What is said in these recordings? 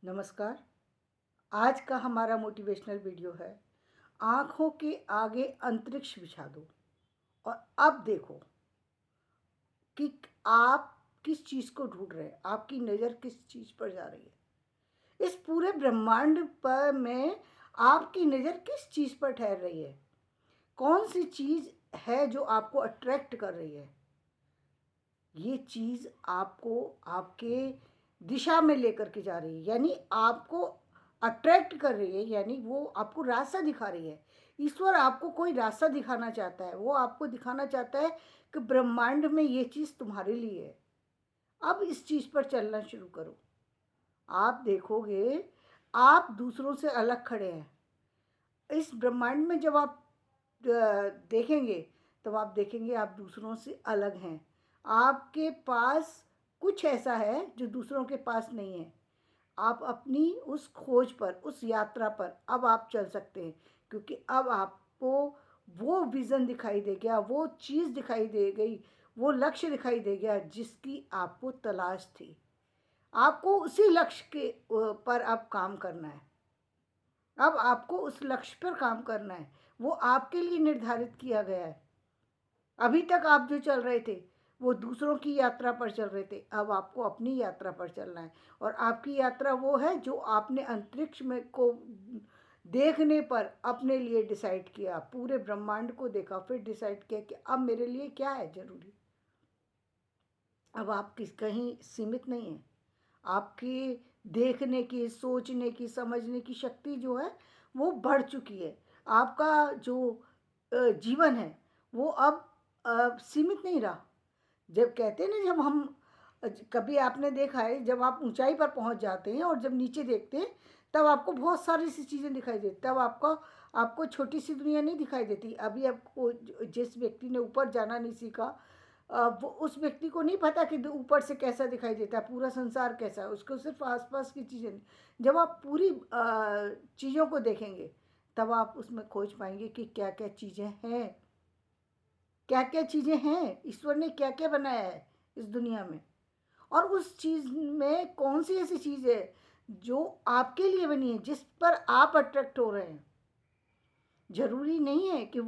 नमस्कार। आज का हमारा मोटिवेशनल वीडियो है, आँखों के आगे अंतरिक्ष बिछा दो और अब देखो कि आप किस चीज़ को ढूंढ रहे हैं, आपकी नज़र किस चीज़ पर जा रही है। इस पूरे ब्रह्मांड पर में आपकी नज़र किस चीज़ पर ठहर रही है, कौन सी चीज़ है जो आपको अट्रैक्ट कर रही है। ये चीज़ आपको आपके दिशा में लेकर के जा रही है, यानी आपको अट्रैक्ट कर रही है, यानी वो आपको रास्ता दिखा रही है। ईश्वर आपको कोई रास्ता दिखाना चाहता है, वो आपको दिखाना चाहता है कि ब्रह्मांड में ये चीज़ तुम्हारे लिए है। अब इस चीज़ पर चलना शुरू करो। आप देखोगे आप दूसरों से अलग खड़े हैं। इस ब्रह्मांड में जब आप देखेंगे तब आप देखेंगे आप दूसरों से अलग हैं। आपके पास कुछ ऐसा है जो दूसरों के पास नहीं है। आप अपनी उस खोज पर, उस यात्रा पर अब आप चल सकते हैं, क्योंकि अब आपको वो विज़न दिखाई दे गया, वो चीज़ दिखाई दे गई, वो लक्ष्य दिखाई दे गया जिसकी आपको तलाश थी। आपको उसी लक्ष्य के पर अब काम करना है। अब आपको उस लक्ष्य पर काम करना है, वो आपके लिए निर्धारित किया गया है। अभी तक आप जो चल रहे थे वो दूसरों की यात्रा पर चल रहे थे, अब आपको अपनी यात्रा पर चलना है। और आपकी यात्रा वो है जो आपने अंतरिक्ष में को देखने पर अपने लिए डिसाइड किया, पूरे ब्रह्मांड को देखा, फिर डिसाइड किया कि अब मेरे लिए क्या है ज़रूरी। अब आप कहीं सीमित नहीं हैं। आपकी देखने की, सोचने की, समझने की शक्ति जो है वो बढ़ चुकी है। आपका जो जीवन है वो अब सीमित नहीं रहा। जब कहते हैं ना, जब हम कभी आपने देखा है जब आप ऊंचाई पर पहुंच जाते हैं और जब नीचे देखते हैं तब आपको बहुत सारी सी चीज़ें दिखाई देती, तब आपको आपको छोटी सी दुनिया नहीं दिखाई देती। अभी आपको जिस व्यक्ति ने ऊपर जाना नहीं सीखा, वो उस व्यक्ति को नहीं पता कि ऊपर से कैसा दिखाई देता है, पूरा संसार कैसा है, उसको सिर्फ आसपास की चीज़ें। जब आप पूरी चीज़ों को देखेंगे तब आप उसमें खोज पाएंगे कि क्या क्या चीज़ें हैं, क्या क्या चीज़ें हैं, ईश्वर ने क्या क्या बनाया है इस दुनिया में। और उस चीज़ में कौन सी ऐसी चीज़ है जो आपके लिए बनी है, जिस पर आप अट्रैक्ट हो रहे हैं। ज़रूरी नहीं है कि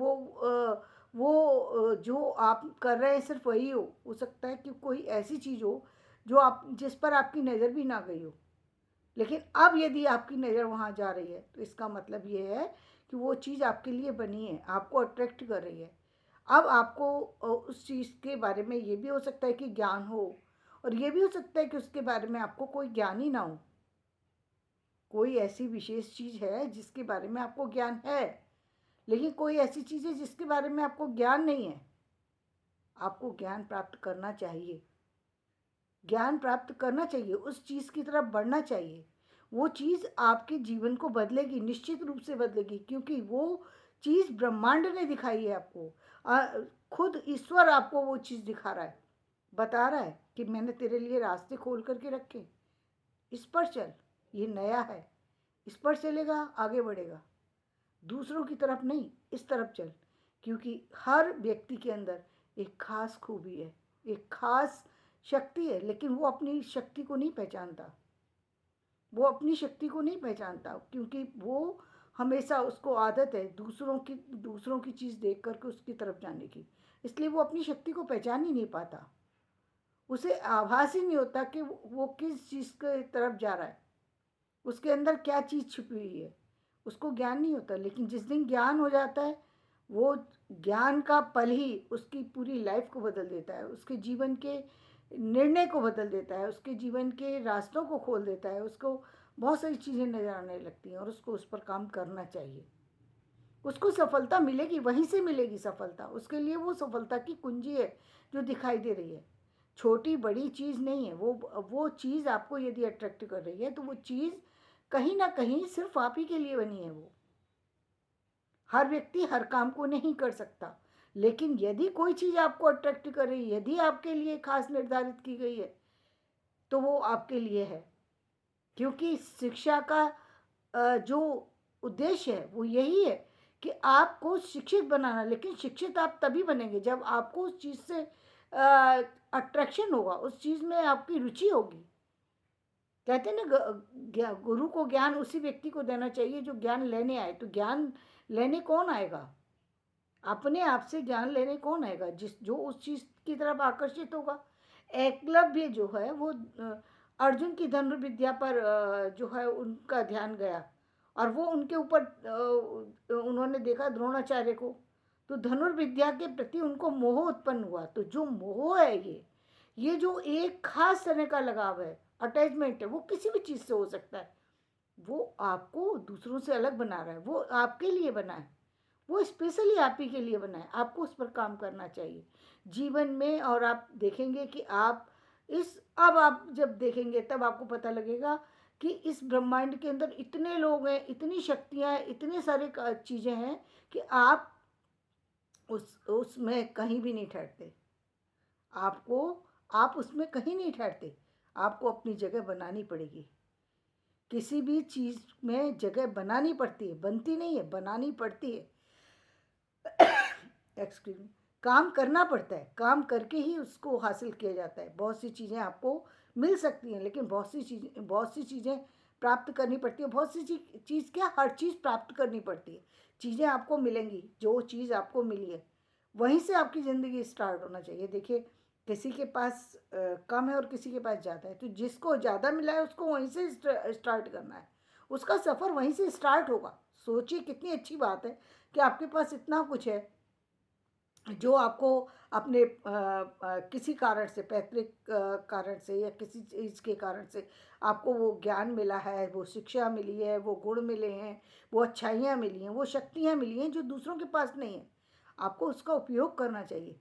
जो आप कर रहे हैं सिर्फ वही हो सकता है कि कोई ऐसी चीज़ हो जो आप जिस पर आपकी नज़र भी ना गई हो। लेकिन अब यदि आपकी नज़र वहाँ जा रही है तो इसका मतलब ये है कि वो चीज़ आपके लिए बनी है, आपको अट्रैक्ट कर रही है। अब आपको उस चीज़ के बारे में ये भी हो सकता है कि ज्ञान हो, और ये भी हो सकता है कि उसके बारे में आपको कोई ज्ञान ही ना हो। कोई ऐसी विशेष चीज़ है जिसके बारे में आपको ज्ञान है, लेकिन कोई ऐसी चीज़ है जिसके बारे में आपको ज्ञान नहीं है। आपको ज्ञान प्राप्त करना चाहिए, ज्ञान प्राप्त करना चाहिए, उस चीज़ की तरफ बढ़ना चाहिए। वो चीज़ आपके जीवन को बदलेगी, निश्चित रूप से बदलेगी, क्योंकि वो चीज़ ब्रह्मांड ने दिखाई है आपको। खुद ईश्वर आपको वो चीज़ दिखा रहा है, बता रहा है कि मैंने तेरे लिए रास्ते खोल करके रखे, इस पर चल, ये नया है, इस पर चलेगा आगे बढ़ेगा। दूसरों की तरफ नहीं, इस तरफ चल, क्योंकि हर व्यक्ति के अंदर एक खास खूबी है, एक खास शक्ति है, लेकिन वो अपनी शक्ति को नहीं पहचानता। वो अपनी शक्ति को नहीं पहचानता क्योंकि वो हमेशा उसको आदत है दूसरों की चीज़ देख करके उसकी तरफ जाने की, इसलिए वो अपनी शक्ति को पहचान ही नहीं पाता। उसे आभास ही नहीं होता कि वो किस चीज़ की तरफ जा रहा है, उसके अंदर क्या चीज़ छुपी हुई है, उसको ज्ञान नहीं होता। लेकिन जिस दिन ज्ञान हो जाता है, वो ज्ञान का पल ही उसकी पूरी लाइफ को बदल देता है, उसके जीवन के निर्णय को बदल देता है, उसके जीवन के रास्तों को खोल देता है। उसको बहुत सारी चीज़ें नज़र आने लगती हैं और उसको उस पर काम करना चाहिए। उसको सफलता मिलेगी, वहीं से मिलेगी सफलता। उसके लिए वो सफलता की कुंजी है जो दिखाई दे रही है। छोटी बड़ी चीज़ नहीं है वो चीज़ आपको यदि अट्रैक्ट कर रही है तो वो चीज़ कहीं ना कहीं सिर्फ आप ही के लिए बनी है। वो हर व्यक्ति हर काम को नहीं कर सकता, लेकिन यदि कोई चीज़ आपको अट्रैक्ट कर रही है, यदि आपके लिए खास निर्धारित की गई है, तो वो आपके लिए है। क्योंकि शिक्षा का जो उद्देश्य है वो यही है कि आपको शिक्षित बनाना। लेकिन शिक्षित आप तभी बनेंगे जब आपको उस चीज़ से अट्रैक्शन होगा, उस चीज़ में आपकी रुचि होगी। कहते हैं ना, गुरु को ज्ञान उसी व्यक्ति को देना चाहिए जो ज्ञान लेने आए। तो ज्ञान लेने कौन आएगा? अपने आप से ज्ञान लेने कौन आएगा? जो उस चीज की तरफ आकर्षित होगा। एकलव्य जो है वो अर्जुन की धनुर्विद्या पर जो है उनका ध्यान गया, और वो उनके ऊपर उन्होंने देखा द्रोणाचार्य को, तो धनुर्विद्या के प्रति उनको मोह उत्पन्न हुआ। तो जो मोह है, ये जो एक खास तरह का लगाव है, अटैचमेंट है, वो किसी भी चीज से हो सकता है। वो आपको दूसरों से अलग बना रहा है, वो आपके लिए बना है, वो स्पेशली आप ही के लिए बना है। आपको उस पर काम करना चाहिए जीवन में। और आप देखेंगे कि आप अब आप जब देखेंगे तब आपको पता लगेगा कि इस ब्रह्मांड के अंदर इतने लोग हैं, इतनी शक्तियां हैं, इतने सारे चीजें हैं कि आप उसमें कहीं भी नहीं ठहरते। आपको आप उसमें कहीं नहीं ठहरते। आपको अपनी जगह बनानी पड़ेगी। किसी भी चीज में जगह बनानी पड़ती है, बनती नहीं है, बनानी पड़ती है। Excuse me. काम करना पड़ता है, काम करके ही उसको हासिल किया जाता है। बहुत सी चीज़ें आपको मिल सकती हैं, लेकिन बहुत सी चीज़ें प्राप्त करनी पड़ती है। बहुत सी चीज़ क्या, हर चीज़ प्राप्त करनी पड़ती है। चीज़ें आपको मिलेंगी, जो चीज़ आपको मिली है वहीं से आपकी ज़िंदगी स्टार्ट होना चाहिए। देखिए, किसी के पास कम है और किसी के पास ज़्यादा है, तो जिसको ज़्यादा मिला है उसको वहीं से स्टार्ट करना है। उसका सफ़र वहीं से स्टार्ट होगा। सोचिए कितनी अच्छी बात है कि आपके पास इतना कुछ है जो आपको अपने किसी कारण से, पैतृक कारण से या किसी चीज़ के कारण से आपको वो ज्ञान मिला है, वो शिक्षा मिली है, वो गुण मिले हैं, वो अच्छाइयाँ मिली हैं, वो शक्तियाँ मिली हैं जो दूसरों के पास नहीं है। आपको उसका उपयोग करना चाहिए।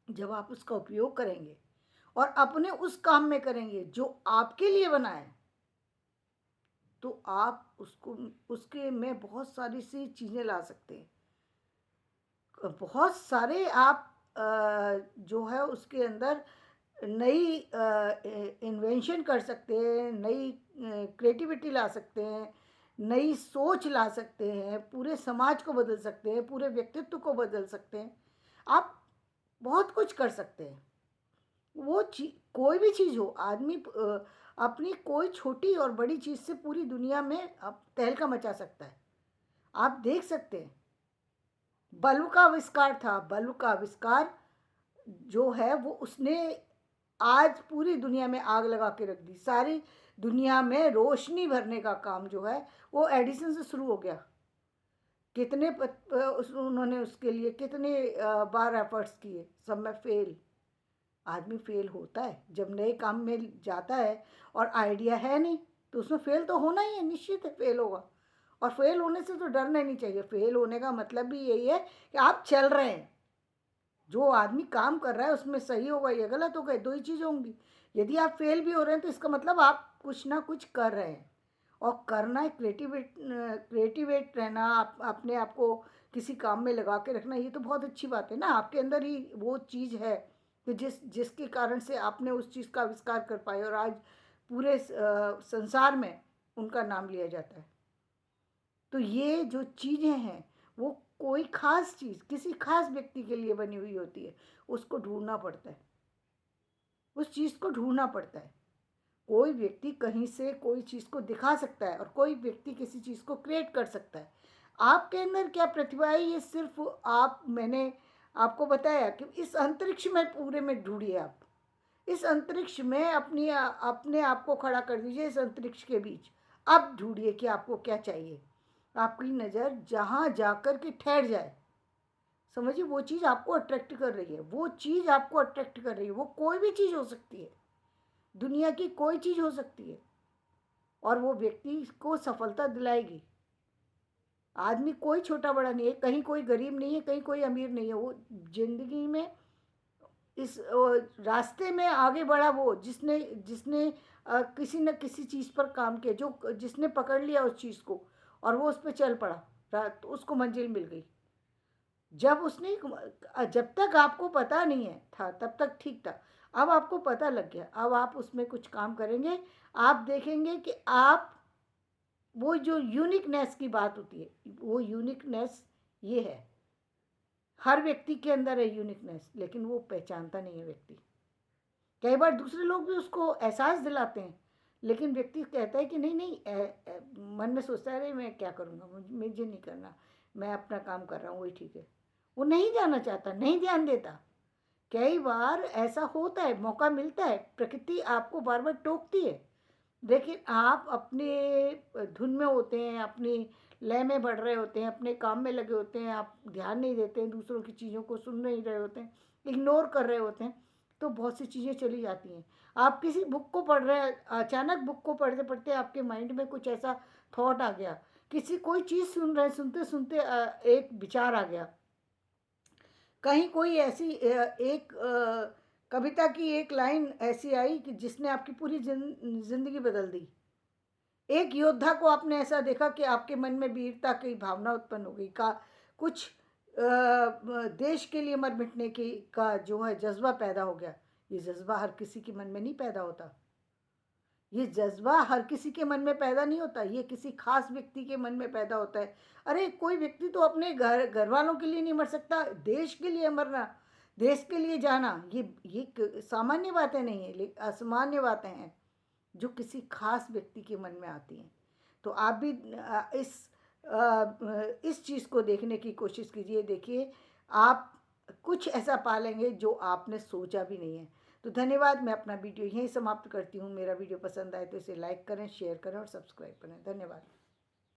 जब आप उसका उपयोग करेंगे और अपने उस काम में करेंगे जो आपके लिए बना है, तो आप उसको उसके में बहुत सारी सी चीज़ें ला सकते हैं। बहुत सारे आप जो है उसके अंदर नई इन्वेंशन कर सकते हैं, नई क्रिएटिविटी ला सकते हैं, नई सोच ला सकते हैं, पूरे समाज को बदल सकते हैं, पूरे व्यक्तित्व को बदल सकते हैं। आप बहुत कुछ कर सकते हैं। वो कोई भी चीज़ हो, आदमी अपनी कोई छोटी और बड़ी चीज़ से पूरी दुनिया में तहलका मचा सकता है। आप देख सकते हैं, बल्ब का आविष्कार था, बल्ब का आविष्कार जो है वो उसने आज पूरी दुनिया में आग लगा के रख दी। सारी दुनिया में रोशनी भरने का काम जो है वो एडिसन से शुरू हो गया। कितने उन्होंने उसके लिए कितने बार एफर्ट्स किए, सब में फेल। आदमी फेल होता है जब नए काम में जाता है और आइडिया है नहीं, तो उसमें फेल तो होना ही है, निश्चित है फेल होगा। और फेल होने से तो डरना ही नहीं चाहिए। फेल होने का मतलब भी यही है कि आप चल रहे हैं, जो आदमी काम कर रहा है उसमें सही होगा या गलत होगा, दो ही चीज़ होंगी। यदि आप फेल भी हो रहे हैं तो इसका मतलब आप कुछ ना कुछ कर रहे हैं। और करना है, क्रिएटिवेट रहना, अपने आप को किसी काम में लगा के रखना, ये तो बहुत अच्छी बात है ना। आपके अंदर ही वो चीज़ है कि जिसके कारण से आपने उस चीज़ का आविष्कार कर पाए और आज पूरे संसार में उनका नाम लिया जाता है। तो ये जो चीज़ें हैं वो कोई ख़ास चीज़ किसी ख़ास व्यक्ति के लिए बनी हुई होती है। उसको ढूँढना पड़ता है, उस चीज़ को ढूँढना पड़ता है। कोई व्यक्ति कहीं से कोई चीज़ को दिखा सकता है और कोई व्यक्ति किसी चीज़ को क्रिएट कर सकता है। आपके अंदर क्या प्रतिभा है, ये सिर्फ मैंने आपको बताया कि इस अंतरिक्ष में पूरे में ढूंढिए। आप इस अंतरिक्ष में अपने आप को खड़ा कर दीजिए, इस अंतरिक्ष के बीच। अब ढूंढिए कि आपको क्या चाहिए। आपकी नज़र जहाँ जाकर के ठहर जाए, समझिए वो चीज़ आपको अट्रैक्ट कर रही है, वो चीज़ आपको अट्रैक्ट कर रही है। वो कोई भी चीज़ हो सकती है, दुनिया की कोई चीज़ हो सकती है, और वो व्यक्ति को सफलता दिलाएगी। आदमी कोई छोटा बड़ा नहीं है, कहीं कोई गरीब नहीं है, कहीं कोई अमीर नहीं है। वो जिंदगी में इस रास्ते में आगे बढ़ा वो जिसने जिसने किसी न किसी चीज़ पर काम किया, जो जिसने पकड़ लिया उस चीज़ को और वो उस पर चल पड़ा, तो उसको मंजिल मिल गई। जब तक आपको पता नहीं है था तब तक ठीक था। अब आपको पता लग गया, अब आप उसमें कुछ काम करेंगे। आप देखेंगे कि आप वो जो यूनिकनेस की बात होती है, वो यूनिकनेस ये है। हर व्यक्ति के अंदर है यूनिकनेस, लेकिन वो पहचानता नहीं है व्यक्ति। कई बार दूसरे लोग भी उसको एहसास दिलाते हैं, लेकिन व्यक्ति कहता है कि नहीं नहीं, मन में सोचता है अरे मैं क्या करूँगा, मुझे नहीं करना, मैं अपना काम कर रहा हूँ, वही ठीक है। वो नहीं जाना चाहता, नहीं ध्यान देता। कई बार ऐसा होता है, मौका मिलता है, प्रकृति आपको बार बार टोकती है, लेकिन आप अपने धुन में होते हैं, अपनी लय में बढ़ रहे होते हैं, अपने काम में लगे होते हैं, आप ध्यान नहीं देते हैं, दूसरों की चीज़ों को सुन नहीं रहे होते हैं, इग्नोर कर रहे होते हैं, तो बहुत सी चीज़ें चली जाती हैं। आप किसी बुक को पढ़ रहे हैं, अचानक बुक को पढ़ते पढ़ते आपके माइंड में कुछ ऐसा थॉट आ गया, किसी कोई चीज़ सुन रहे, सुनते सुनते एक विचार आ गया, कहीं कोई ऐसी एक कविता की एक लाइन ऐसी आई कि जिसने आपकी पूरी जिंदगी बदल दी। एक योद्धा को आपने ऐसा देखा कि आपके मन में वीरता की भावना उत्पन्न हो गई, का कुछ देश के लिए मर मिटने की का जो है जज्बा पैदा हो गया। ये जज्बा हर किसी के मन में नहीं पैदा होता, ये जज्बा हर किसी के मन में पैदा नहीं होता, ये किसी खास व्यक्ति के मन में पैदा होता है। अरे कोई व्यक्ति तो अपने घर वालों के लिए नहीं मर सकता, देश के लिए मरना, देश के लिए जाना, ये सामान्य बातें नहीं है, लेकिन असामान्य बातें हैं जो किसी खास व्यक्ति के मन में आती हैं। तो आप भी इस चीज़ को देखने की कोशिश कीजिए। देखिए, आप कुछ ऐसा पालेंगे जो आपने सोचा भी नहीं है। तो धन्यवाद, मैं अपना वीडियो यहीं समाप्त करती हूँ। मेरा वीडियो पसंद आए तो इसे लाइक करें, शेयर करें और सब्सक्राइब करें। धन्यवाद।